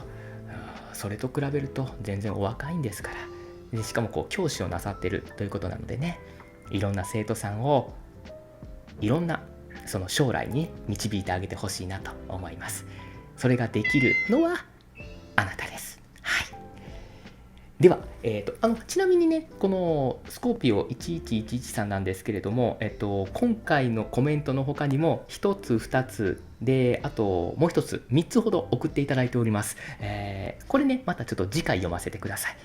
それと比べると全然お若いんですから。でしかもこう教師をなさってるということなのでね、いろんな生徒さんをいろんなその将来に導いてあげてほしいなと思います。それができるのはあなたです。では、ちなみにね、このスコーピオ1111さんなんですけれども、今回のコメントの他にも1つ2つで、あともう1つ3つほど送っていただいております。これねまたちょっと次回読ませてください。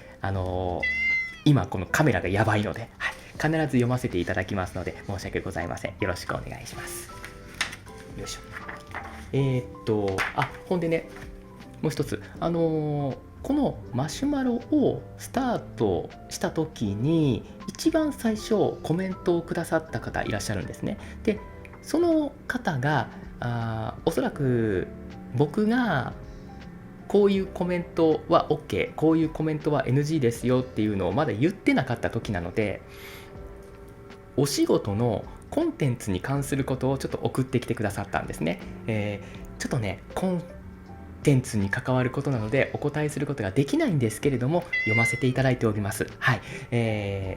今このカメラがやばいので、必ず読ませていただきますので申し訳ございません。よろしくお願いします。よいしょ。ほんでね、もう一つこのマシュマロをスタートした時に一番最初コメントをくださった方いらっしゃるんですね。でその方がおそらく僕がこういうコメントは OK、 こういうコメントは NG ですよっていうのをまだ言ってなかった時なので、お仕事のコンテンツに関することをちょっと送ってきてくださったんですね。ちょっとねコンテンツに関わることなのでお答えすることができないんですけれども読ませていただいております。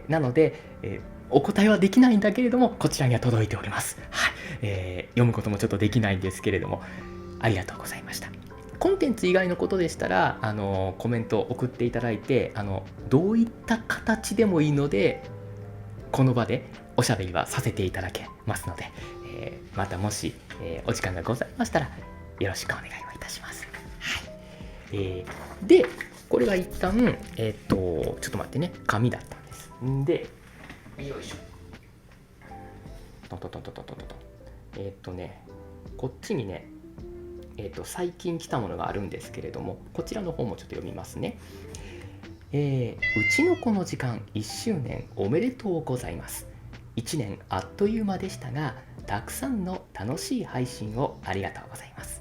なので、お答えはできないんだけれどもこちらには届いております。読むこともちょっとできないんですけれどもありがとうございました。コンテンツ以外のことでしたらコメントを送っていただいてどういった形でもいいのでこの場でおしゃべりはさせていただけますので、またもし、お時間がございましたらよろしくお願いをいたします。でこれが一旦ちょっと待ってね、紙だったんです。でよいしょこっちにね最近来たものがあるんですけれども、こちらの方もちょっと読みますね。うちの子の時間1周年おめでとうございます。1年あっという間でしたが、たくさんの楽しい配信をありがとうございます。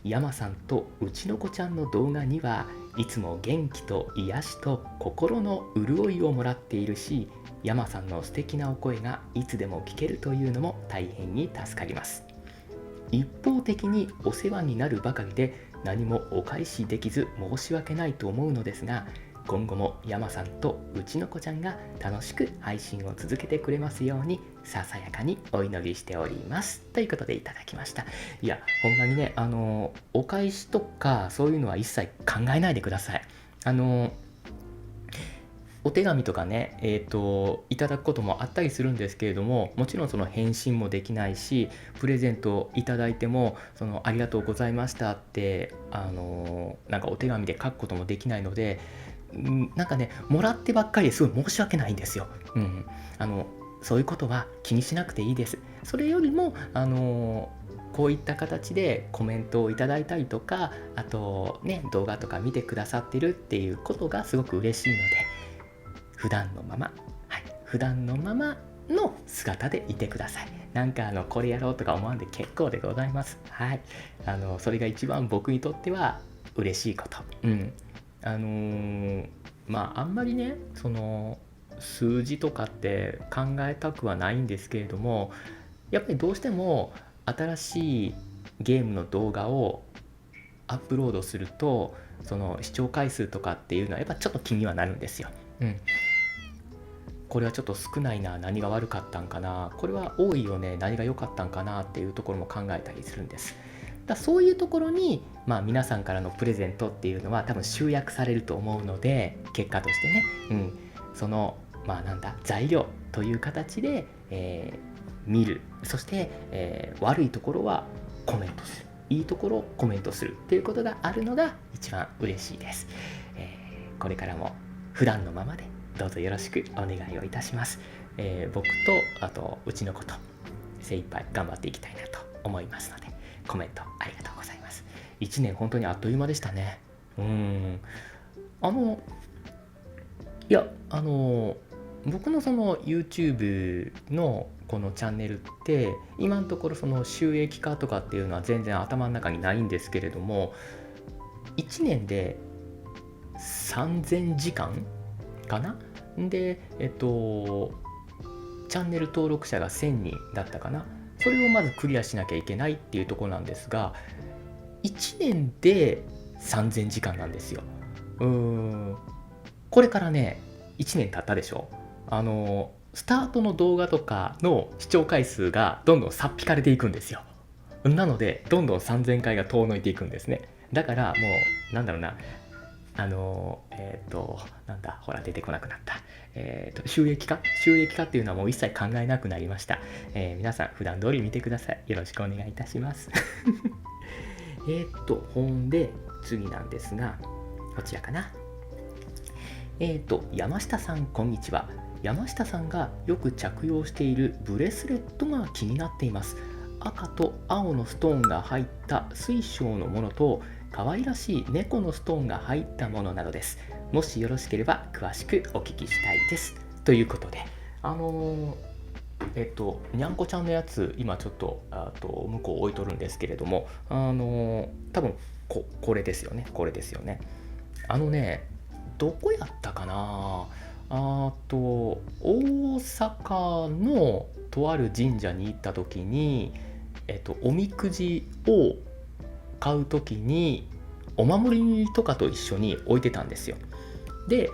山さんとうちの子ちゃんの動画にはいつも元気と癒しと心の潤いをもらっているし、山さんの素敵なお声がいつでも聞けるというのも大変に助かります。一方的にお世話になるばかりで何もお返しできず申し訳ないと思うのですが、今後も山さんとうちの子ちゃんが楽しく配信を続けてくれますようにささやかにお祈りしておりますということでいただきました。いやほんまにねお返しとかそういうのは一切考えないでください。お手紙とかね、いただくこともあったりするんですけれども、もちろんその返信もできないし、プレゼントいただいてもありがとうございましたってなんかお手紙で書くこともできないので、なんかね、もらってばっかりですごい申し訳ないんですよ。そういうことは気にしなくていいです。それよりもこういった形でコメントをいただいたりとか、あとね、動画とか見てくださってるっていうことがすごく嬉しいので、普段のまま、普段のままの姿でいてください。なんかこれやろうとか思わんで結構でございます。それが一番僕にとっては嬉しいこと。あんまりね、数字とかって考えたくはないんですけれども、やっぱりどうしても新しいゲームの動画をアップロードすると、その視聴回数とかっていうのはやっぱちょっと気にはなるんですよ。これはちょっと少ないな、何が悪かったんかな、これは多いよね、何が良かったんかなっていうところも考えたりするんです。そういうところに、皆さんからのプレゼントっていうのは多分集約されると思うので、結果としてね、その材料という形で、見る。そして、悪いところはコメントする、いいところをコメントするっていうことがあるのが一番嬉しいです。これからも普段のままでどうぞよろしくお願いをいたします。僕とあとうちの子と精一杯頑張っていきたいなと思いますので、コメントありがとうございます。1年本当にあっという間でしたね。僕のその YouTube のこのチャンネルって今のところその収益化とかっていうのは全然頭の中にないんですけれども、1年で3000時間かなで、チャンネル登録者が1000人だったかな、それをまずクリアしなきゃいけないっていうところなんですが、1年で3000時間なんですよ。これからね、1年経ったでしょ。スタートの動画とかの視聴回数がどんどんさっぴかれていくんですよ。なのでどんどん3000回が遠のいていくんですね。だからもうなんだろうな、ほら出てこなくなった。収益化っていうのはもう一切考えなくなりました。皆さん普段通り見てください。よろしくお願いいたします。ほんで次なんですが、こちらかな。山下さんこんにちは。山下さんがよく着用しているブレスレットが気になっています。赤と青のストーンが入った水晶のものと可愛らしい猫のストーンが入ったものなどです。もしよろしければ詳しくお聞きしたいです。ということで、にゃんこちゃんのやつ今ちょっと向こう置いとるんですけれども、多分これですよね。どこやったかな、大阪のとある神社に行った時に、おみくじを買う時にお守りとかと一緒に置いてたんですよ。で、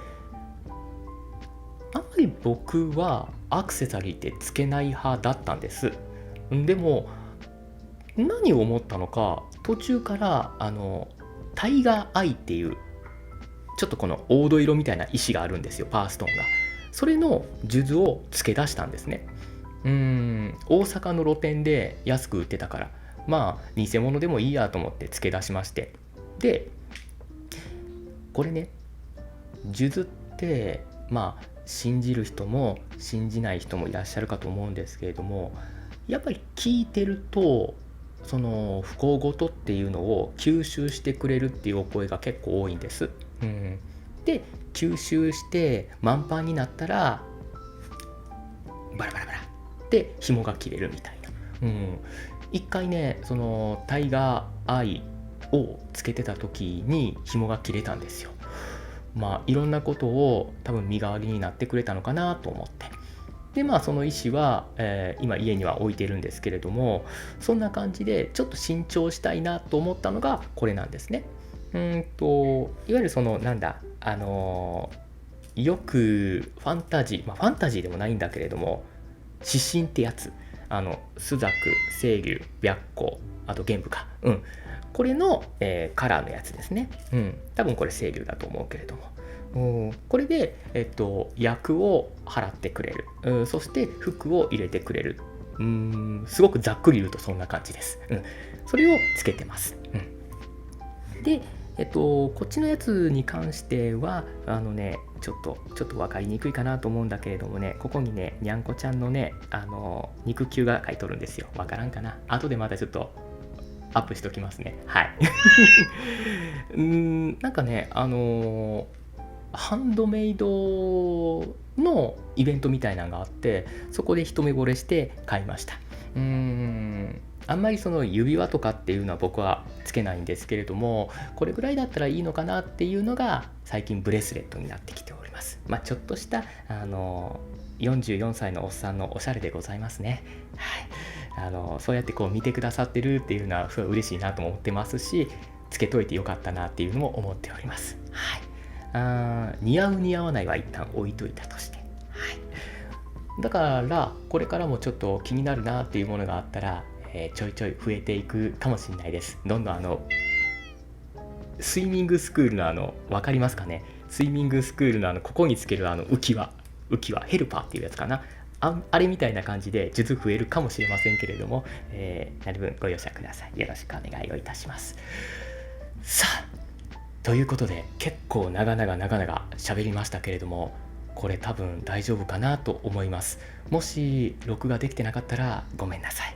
あんまり僕はアクセサリーってつけない派だったんです。でも何を思ったのか、途中からタイガーアイっていうちょっとこの黄土色みたいな石があるんですよ、パーストーンが。それの数珠を付け出したんですね。大阪の露店で安く売ってたから、偽物でもいいやと思って付け出しまして、でこれね、数珠って信じる人も信じない人もいらっしゃるかと思うんですけれども、やっぱり聞いてるとその不幸事っていうのを吸収してくれるっていうお声が結構多いんです。で吸収して満帆になったらバラバラバラって紐が切れるみたいな。一回ね、そのタイガーアイをつけてた時に紐が切れたんですよ。いろんなことを多分身代わりになってくれたのかなと思って、でその石は、今家には置いてるんですけれども、そんな感じでちょっと新調したいなと思ったのがこれなんですね。いわゆるそのよくファンタジー、ファンタジーでもないんだけれども、指針ってやつ、朱雀、青龍、白虎、あと玄武か、これの、カラーのやつですね。多分これ青龍だと思うけれども、これで、役を払ってくれる、そして服を入れてくれる。すごくざっくり言うとそんな感じです。それをつけてます。で、こっちのやつに関してはちょっと分かりにくいかなと思うんだけれどもね、ここにねにゃんこちゃんのね肉球が書いとるんですよ。わからんかな。後でまたちょっとアップしときますね。はいなんかねハンドメイドのイベントみたいなのがあって、そこで一目惚れして買いました。あんまりその指輪とかっていうのは僕はつけないんですけれども、これぐらいだったらいいのかなっていうのが最近ブレスレットになってきております。ちょっとした44歳のおっさんのおしゃれでございますね。そうやってこう見てくださってるっていうのはすごい嬉しいなとも思ってますし、つけといてよかったなっていうのも思っております。似合う似合わないは一旦置いといたとして、だからこれからもちょっと気になるなっていうものがあったら、ちょいちょい増えていくかもしれないです。どんどんスイミングスクールの分かりますかね。スイミングスクールのここにつける浮き輪ヘルパーっていうやつかな。あれみたいな感じで数珠増えるかもしれませんけれども、なる分ご容赦ください。よろしくお願いをいたします。さあ、ということで結構長々喋りましたけれども、これ多分大丈夫かなと思います。もし録画できてなかったらごめんなさい。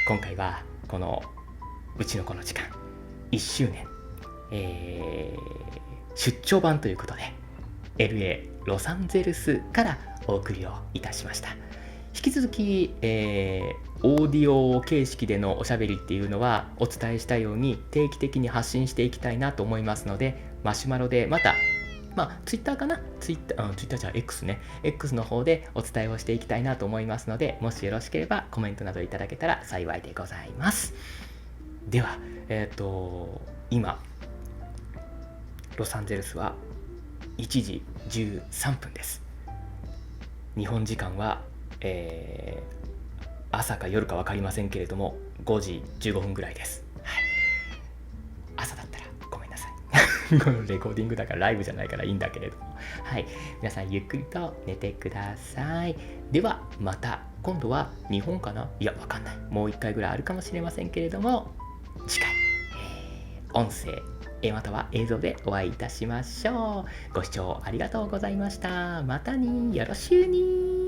今回はこのうちのこの時間1周年、出張版ということで LA ロサンゼルスからお送りをいたしました。引き続き、オーディオ形式でのおしゃべりっていうのはお伝えしたように定期的に発信していきたいなと思いますので、マシュマロでまたツイッターかな、ツイッターじゃ X ね、X の方でお伝えをしていきたいなと思いますので、もしよろしければコメントなどいただけたら幸いでございます。では、今ロサンゼルスは1時13分です。日本時間は、朝か夜か分かりませんけれども5時15分ぐらいです。朝だったらごめんなさいこのレコーディングだからライブじゃないからいいんだけれども、皆さんゆっくりと寝てください。ではまた今度は日本かな、いや分かんない、もう一回ぐらいあるかもしれませんけれども、次回、音声または映像でお会いいたしましょう。ご視聴ありがとうございました。またによろしゅうに。